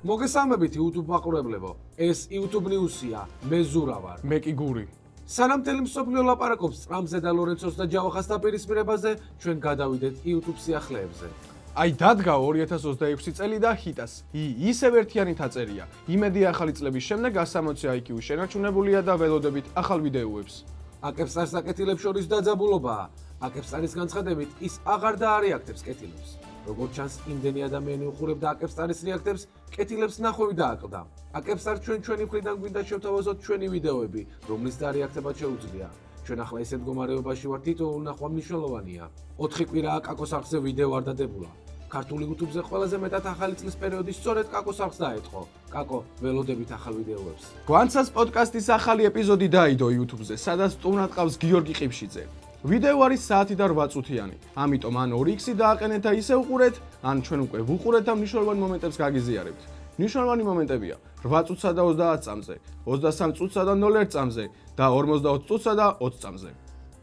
მოგესალმებით YouTube მაყურებლებო. ეს YouTube News-ია. მე ზურა ვარ. მე კი გური. სანამ მთელი მსოფლიო ლაპარაკობს ტრამპზე და ლორენცოს და ჯავახას დაპირისპირებაზე, ჩვენ გადავიდეთ YouTube სიახლეებზე. აი დადგა 2026 წელი და ჰიტას. ისევ ერთიანით აწერია. იმედი ახალი წლების შემდეგ 160 IQ შენარჩუნებულია და ველოდებით ახალ ვიდეოებს. აკეპსტარს აკეთილებს შორის დაძაბულობაა. აკეპსტარის განცხადებით ის აღარ დაარეაქტებს კეთილებს. როგორც ჩანს, იმდენი ადამიანი უყურებდა აკეპსტარის რეაქტებს, კეთილებს ნახვევი დააკლდა. აკეპსტარ ჩვენი მხრიდან გვინდა შევთავაზოთ ჩვენი ვიდეოები, რომლის დარეაქტება შეუძლია. ჩვენ ახლა ისეთ მდგომარეობაში ვართ, თითოეულ ნახვა მნიშვნელოვანია. 4 კვირაა კაკოს არხზე ვიდეო არ დადებულა. ქართული YouTube-ზე ყველაზე მეტად ახალი წლის პერიოდი სწორედ კაკოს არხს დაეწყო. კაკო, ველოდებით ახალ ვიდეოებს. გვანცას პოდკასტის ახალი ეპიზოდი დაიდო YouTube-ზე, სადაც სტუმრად ყავს გიორგი ყიფშიძე. ვიდეო არის საათი და 8 წუთიანი. ამიტომ ან 2x დააყენეთ და ისე უყურეთ, ან ჩვენ უკვე ვუყურეთ და მნიშვნელოვან მომენტებს გაგიზიარებთ. მნიშვნელოვანი მომენტებია 8 წუთსა და 30 წამზე, 23 წუთსა და 01 წამზე და 42 წუთსა და 20 წამზე.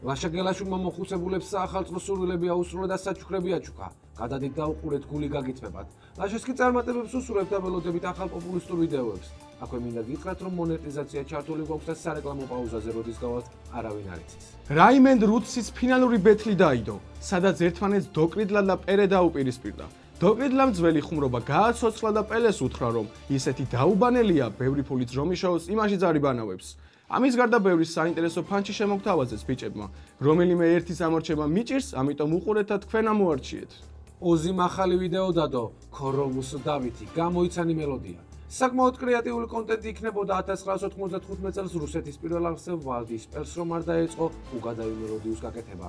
ლაშა გელაშვილმა მოხუცებულებს საახალწლო სურვილები აუსრულა და საჩუქრები აჩუქა. გადადით და უყურეთ, გული გაგიწმებათ. ლაშას კი წარმატებებს უსურვებთ და ველოდებით ახალ პოპულისტურ ვიდეოებს. აქვე მინდა გითხრათ, რომ მონეტიზაცია ჩართული გვაქვს და სარეკლამო პაუზაზე როდის გავალთ, არავინ არ იცის. რაიმენდ რუთსის ფინალური ბეთლი დაიდო, სადაც ერთმანეთს დოკრიდლა და პერე დაუპირისპირდა. დოკრიდლამ ძველი ხუმრობა გააცოცხლა და პელეს უთხრა, რომ ისეთი დაუბანელია, ბევრი ფულით რომ იშოვოს, იმაში ძარიბანავებს. ამის გარდა ბევრი საინტერესო ფანჩი შემოგთავაზეს ბიჭებმა, რომელიმე ერთის ამორჩება მიჭირს, ამიტომ უყურეთ და თქვენ ამოარჩიეთ. ოზიმ ახალი ვიდეო დადო, ქოროვუს დავითი, გამოიცანი მელოდია. საკმაოდ კრეატიული კონტენტი იქნებოდა 1995 წელს რუსეთის პირველ არხზე ვალდის სპელს რომ არ დაეწყო უგადავი მელოდიუს გაკეთება.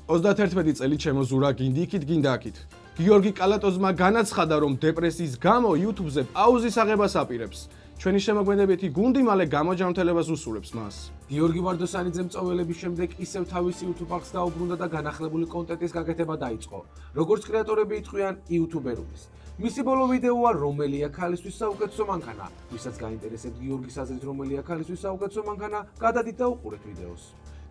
31 წელი ჩემო ზურა გინდი იქით გინდა აქით. გიორგი კალატოზმა განაცხადა, რომ დეპრესიის გამო YouTube-ზე პაუზის აღებას აპირებს. ჩვენი შემოქმედებითი გუნდი მალე გამოჯანმრთელებას უსურვებს მას. გიორგი ვარდოსანიძემ წოველების შემდეგ ისევ თავისი YouTube არხს დაუბრუნდა და განახლებული კონტენტის გაკეთება დაიწყო. როგორც კრეატორები იტყვიან, იუთუბერობის. მისი ბოლო ვიდეოა რომელია ქალისთვის საუკეთესო მანქანა. ვისაც გაინტერესებთ გიორგის აზრით რომელია ქალისთვის საუკეთესო მანქანა, გადადით და უყურეთ ვიდეოს.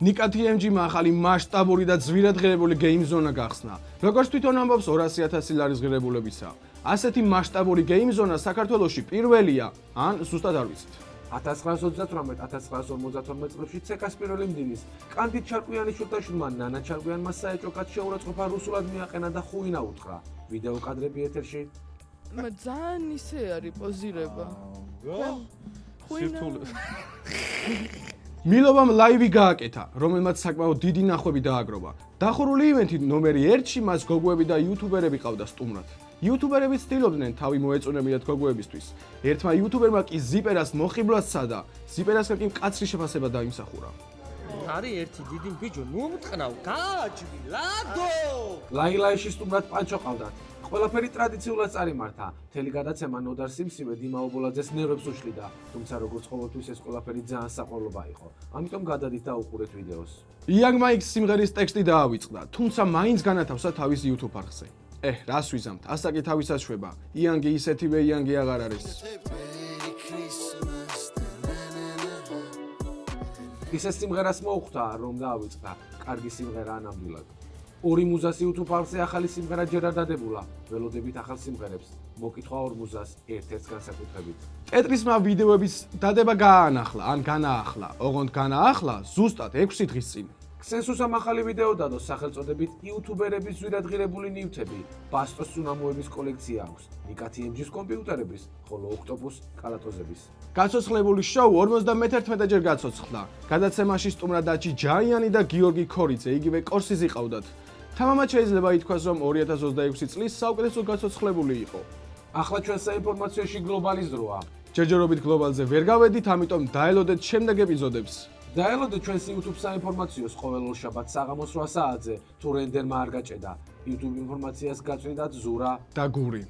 ნიკა TMG-მა ახალი მასშტაბური და ძვირად ღირებული გეიმ ზონა გახსნა. როგორც თვითონ ამბობს 200,000 ლარის ღირებულებისა. ასეთი მასშტაბური გეიმ ზონა საქართველოში პირველია, ან ზუსტად არ ვიცით. 1938-1952 წლებში ცეკას პირველი მდინის კანტით ჩარკვიანის შვილთაშვილმა ნანა ჩარკვიანმა საეჭო კაც შეურაცხყოფა რუსულად მიაყენა და ხუინა უთხრა. ვიდეო კადრები ეთერში. ძალიან ისე არის პოზირება. მილობამ ლაივი გააკეთა, რომელმაც საკმაოდ დიდი ნახვები დააგროვა. დახურული ივენთი ნომერი 1-ში მას გოგოები და იუთუბერები ყავდა სტუმრად. იუთუბერები ცდილობდნენ თავი მოეწონებინათ გოგოებისთვის. ერთმა იუთუბერმა კი ზიპერას მოხიბლად სცადა, ზიპერასგან კი მკაცრი შეფასება დაიმსახურა. არის ერთი დიდი ბიჭო, ნუ მტყნავ, გააჩვი, ლადო! ლაილაიში სტუმრად პანჩო ყავდათ. ყველაფერი ტრადიციულად წარიმართა. მთელი გადაცემა ნოდარ სიმსივე დიმა ობოლაძეს ნერვებს უშლიდა, თუმცა როგორც ყოველთვის ეს ყველაფერი ძალიან საყოველობა იყო. ამიტომ გადადით და უყურეთ ვიდეოს. იანგ მაიქს სიმღერის ტექსტი დაავიწყდა, თუმცა მაინც განათავსა თავის YouTube არხზე. რას ვიზამთ, ასა კი თავისაც შვება. იანგი ისეთივე იანგი აღარ არის. ისე სიმღერას მოუხვდა, რომ დაავიწყდა. კარგი სიმღერაა ნამდვილად. ორი მუზას YouTube არხზე ახალი სიმღერა ჯერ არ დადებულა. ველოდებით ახალ სიმღერებს. მოკითხვა ორ მუზას ერთ-ერთს განსაკუთრებით. ტეტრისმა ვიდეოების დადება გაანახლა, ან განაახლა. ოღონდ განაახლა ზუსტად 6 დღის წინ. ქსენსუსამ ახალი ვიდეო დადო სახელწოდებით იუთუბერების ძვირად ღირებული ნივთები. ბასტოს სუნამოების კოლექცია აქვს. ნიკა TMG-ს კომპიუტერების, ხოლო ოქტოპუს კალატოზების. გაცოცხლებული შოუ 51 ჯერ გაცოცხლდა. გადაცემაში სტუმრად აჩი ჯაიანი და გიორგი ქორიძე, იგივე კორსიზი ყავდათ. თამამად შეიძლება ითქვას, რომ 2026 წლის საუკეთესო გაცოცხლებული იყო. ახლა ჩვენ საინფორმაციოში გლობალის დროა. ჯერჯერობით გლობალზე ვერ გავედით, ამიტომ დაელოდეთ შემდეგ ეპიზოდებს. დაელოდეთ ჩვენს YouTube საინფორმაციოს ყოველ შაბათს საღამოს 8 საათზე, თუ რენდერმა არ გაჭედა. YouTube ინფორმაციას გაწვიდათ ზურა და გური.